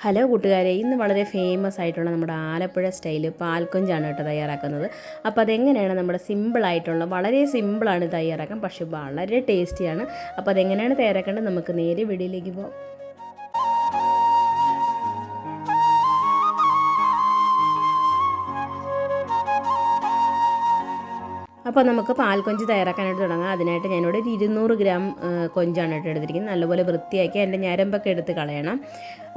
Hello കൂട്ടുകാരെ, ഇന്ന് വളരെ ഫേമസ് ആയിട്ടുള്ള നമ്മുടെ ആലപ്പുഴ സ്റ്റൈൽ പാൽക്കൊഞ്ചാണ് കേട്ടോ തയ്യാറാക്കുന്നത്. അപ്പോൾ അതെങ്ങനെയാണ് നമ്മുടെ സിമ്പിളായിട്ടുള്ള വളരെ സിമ്പിളാണ് തയ്യാറാക്കാൻ, പക്ഷേ വളരെ ടേസ്റ്റിയാണ്. അപ്പോൾ അതെങ്ങനെയാണ് തയ്യാറാക്കേണ്ടത് നമുക്ക് നേരെ വീഡിയോയിലേക്ക് പോകാം. അപ്പോൾ നമുക്ക് പാൽക്കൊഞ്ച് തയ്യാറാക്കാനായിട്ട് തുടങ്ങാം. അതിനായിട്ട് ഞാനിവിടെ 200 ഗ്രാം കൊഞ്ചാണ് എടുത്തിരിക്കുന്നത്. നല്ലപോലെ വൃത്തിയാക്കി അതിൻ്റെ ഞരമ്പൊക്കെ എടുത്ത് കളയണം.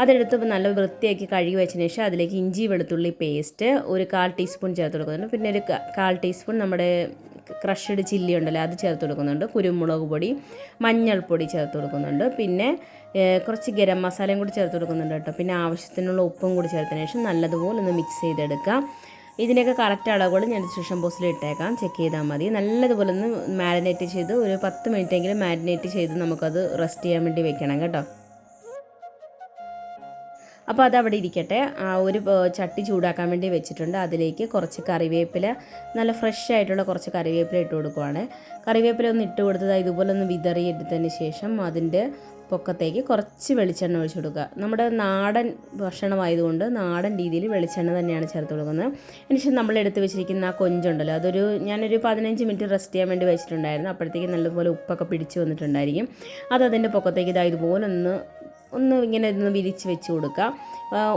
അതെടുത്ത് നല്ല വൃത്തിയാക്കി കഴുകി വെച്ചതിന് ശേഷം അതിലേക്ക് ഇഞ്ചി വെളുത്തുള്ളി പേസ്റ്റ് ഒരു 1/4 ടീസ്പൂൺ ചേർത്ത് കൊടുക്കുന്നുണ്ട്. പിന്നെ ഒരു 1/4 ടീസ്പൂൺ നമ്മുടെ ക്രഷ്ഡ് ചില്ലി ഉണ്ടല്ലോ അത് ചേർത്ത് കൊടുക്കുന്നുണ്ട്. കുരുമുളക് പൊടി, മഞ്ഞൾപ്പൊടി ചേർത്ത് കൊടുക്കുന്നുണ്ട്. പിന്നെ കുറച്ച് ഗരം മസാലയും കൂടി ചേർത്ത് കൊടുക്കുന്നുണ്ട് കേട്ടോ. പിന്നെ ആവശ്യത്തിനുള്ള ഉപ്പും കൂടി ചേർത്തതിന് ശേഷം നല്ലതുപോലെ ഒന്ന് മിക്സ് ചെയ്തെടുക്കാം. ഇതിനൊക്കെ കറക്റ്റ് അളവുകൾ ഞാൻ ഡിസ്ക്രിപ്ഷൻ ബോക്സിൽ ഇട്ടേക്കാം, ചെക്ക് ചെയ്താൽ മതി. നല്ലതുപോലെ ഒന്ന് മാരിനേറ്റ് ചെയ്ത് ഒരു 10 മിനിറ്റെങ്കിലും മാരിനേറ്റ് ചെയ്ത് നമുക്കത് റെസ്റ്റ് ചെയ്യാൻ വേണ്ടി വെക്കണം കേട്ടോ. അപ്പോൾ അതവിടെ ഇരിക്കട്ടെ. ഒരു ചട്ടി ചൂടാക്കാൻ വേണ്ടി വെച്ചിട്ടുണ്ട്. അതിലേക്ക് കുറച്ച് കറിവേപ്പില, നല്ല ഫ്രഷ് ആയിട്ടുള്ള കുറച്ച് കറിവേപ്പില ഇട്ട് കൊടുക്കുവാണ്. കറിവേപ്പില ഒന്ന് ഇട്ട് കൊടുത്തത് ഇതുപോലെ ഒന്ന് വിതറി എടുത്തതിന് ശേഷം അതിൻ്റെ പൊക്കത്തേക്ക് കുറച്ച് വെളിച്ചെണ്ണ ഒഴിച്ച് കൊടുക്കുക. നമ്മുടെ നാടൻ ഭക്ഷണമായതുകൊണ്ട് നാടൻ രീതിയിൽ വെളിച്ചെണ്ണ തന്നെയാണ് ചേർത്ത് കൊടുക്കുന്നത്. അതിനുശേഷം നമ്മൾ എടുത്ത് വെച്ചിരിക്കുന്ന ആ കൊഞ്ചുണ്ടല്ലോ ഞാനൊരു 15 മിനിറ്റ് റെസ്റ്റ് ചെയ്യാൻ വേണ്ടി വെച്ചിട്ടുണ്ടായിരുന്നു. അപ്പോഴത്തേക്ക് നല്ലപോലെ ഉപ്പൊക്കെ പിടിച്ച് വന്നിട്ടുണ്ടായിരിക്കും. അതിൻ്റെ പൊക്കത്തേക്ക് ഇതുപോലെ ഒന്ന് ഇങ്ങനെ ഒന്ന് വിരിച്ച് വെച്ച് കൊടുക്കുക.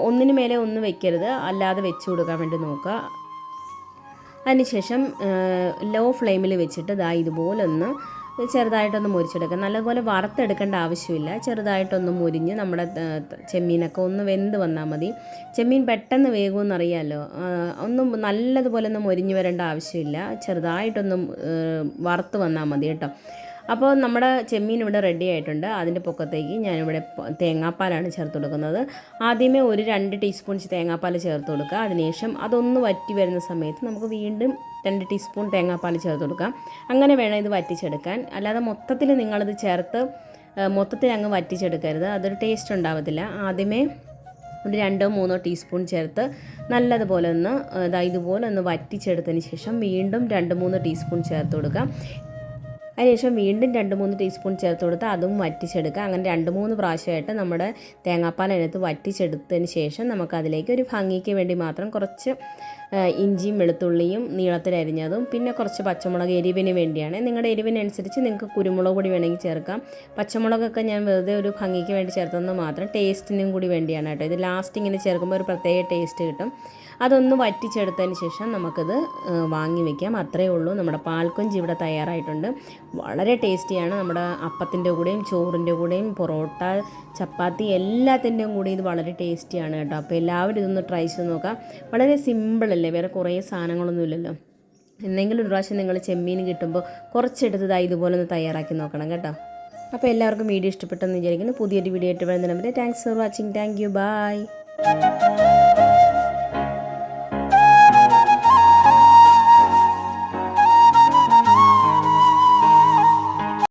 ഒന്നിന് മേലെ ഒന്ന് വെക്കരുത്, അല്ലാതെ വെച്ച് കൊടുക്കാൻ വേണ്ടി നോക്കുക. അതിനുശേഷം ലോ ഫ്ലെയിമിൽ വെച്ചിട്ട് ഇതുപോലെ ഒന്ന് ചെറുതായിട്ടൊന്ന് മുരിച്ചെടുക്കുക. നല്ലപോലെ വറുത്തെടുക്കേണ്ട ആവശ്യമില്ല. ചെറുതായിട്ടൊന്ന് മുരിഞ്ഞ് നമ്മുടെ ചെമ്മീനൊക്കെ ഒന്ന് വെന്ത് വന്നാൽ മതി. ചെമ്മീൻ പെട്ടെന്ന് വേകുമെന്നറിയാമല്ലോ. ഒന്നും നല്ലതുപോലെ ഒന്ന് മുരിഞ്ഞ് വരേണ്ട ആവശ്യമില്ല. ചെറുതായിട്ടൊന്ന് വറുത്ത് വന്നാൽ മതി കേട്ടോ. അപ്പോൾ നമ്മുടെ ചെമ്മീൻ ഇവിടെ റെഡി ആയിട്ടുണ്ട്. അതിൻ്റെ പൊക്കത്തേക്ക് ഞാനിവിടെ തേങ്ങാപ്പാലാണ് ചേർത്ത് കൊടുക്കുന്നത്. ആദ്യമേ ഒരു 2 ടീസ്പൂൺ തേങ്ങാപ്പാൽ ചേർത്ത് കൊടുക്കുക. അതിനുശേഷം അതൊന്ന് വറ്റി വരുന്ന സമയത്ത് നമുക്ക് വീണ്ടും 2 ടീസ്പൂൺ തേങ്ങാപ്പാൽ ചേർത്ത് കൊടുക്കാം. അങ്ങനെ വേണം ഇത് വറ്റിച്ചെടുക്കാൻ. അല്ലാതെ മൊത്തത്തിൽ നിങ്ങളിത് ചേർത്ത് മൊത്തത്തിൽ അങ്ങ് വറ്റിച്ചെടുക്കരുത്, അതൊരു ടേസ്റ്റ് ഉണ്ടാവത്തില്ല. ആദ്യമേ ഒരു 2-3 ടീസ്പൂൺ ചേർത്ത് നല്ലതുപോലെ ഇതുപോലെ ഒന്ന് വറ്റിച്ചെടുത്തതിന് ശേഷം വീണ്ടും 2-3 ടീസ്പൂൺ ചേർത്ത് കൊടുക്കാം. അതിനുശേഷം വീണ്ടും 2-3 ടീസ്പൂൺ ചേർത്ത് കൊടുത്ത് അതും വറ്റിച്ചെടുക്കുക. അങ്ങനെ 2-3 പ്രാവശ്യമായിട്ട് നമ്മുടെ തേങ്ങാപ്പാൽ അതിനകത്ത് വറ്റിച്ചെടുത്തതിന് ശേഷം നമുക്കതിലേക്ക് ഒരു ഭംഗിക്ക് വേണ്ടി മാത്രം കുറച്ച് ഇഞ്ചിയും വെളുത്തുള്ളിയും നീളത്തിലരിഞ്ഞതും പിന്നെ കുറച്ച് പച്ചമുളക് എരിവിന് വേണ്ടിയാണ്. നിങ്ങളുടെ എരിവിനനുസരിച്ച് നിങ്ങൾക്ക് കുരുമുളക് പൊടി വേണമെങ്കിൽ ചേർക്കാം. പച്ചമുളകൊക്കെ ഞാൻ വെറുതെ ഒരു ഭംഗിക്ക് വേണ്ടി ചേർത്തതെന്ന് മാത്രം, ടേസ്റ്റിനും കൂടി വേണ്ടിയാണ് കേട്ടോ. ഇത് ലാസ്റ്റ് ഇങ്ങനെ ചേർക്കുമ്പോൾ ഒരു പ്രത്യേക ടേസ്റ്റ് കിട്ടും. അതൊന്ന് വറ്റിച്ചെടുത്തതിന് ശേഷം നമുക്കത് വാങ്ങി വയ്ക്കാം. അത്രയേ ഉള്ളൂ. നമ്മുടെ പാൽക്കൊഞ്ച് ഇവിടെ തയ്യാറായിട്ടുണ്ട്. വളരെ ടേസ്റ്റിയാണ്. നമ്മുടെ അപ്പത്തിൻ്റെ കൂടെയും ചോറിൻ്റെ കൂടെയും പൊറോട്ട, ചപ്പാത്തി എല്ലാത്തിൻ്റെയും കൂടി ഇത് വളരെ ടേസ്റ്റിയാണ് കേട്ടോ. അപ്പോൾ എല്ലാവരും ഇതൊന്ന് ട്രൈ ചെയ്ത് നോക്കാം. വളരെ സിമ്പിളല്ലേ, വേറെ കുറേ സാധനങ്ങളൊന്നും ഇല്ലല്ലോ. എന്തെങ്കിലും ഒരു പ്രാവശ്യം നിങ്ങൾ ചെമ്മീൻ കിട്ടുമ്പോൾ കുറച്ചെടുത്ത് ഇതുപോലെ ഒന്ന് തയ്യാറാക്കി നോക്കണം കേട്ടോ. അപ്പോൾ എല്ലാവർക്കും വീഡിയോ ഇഷ്ടപ്പെട്ടെന്ന് വിചാരിക്കുന്നു. പുതിയൊരു വീഡിയോ ആയിട്ട് വരുന്ന number. Thanks for watching. Thank you. By.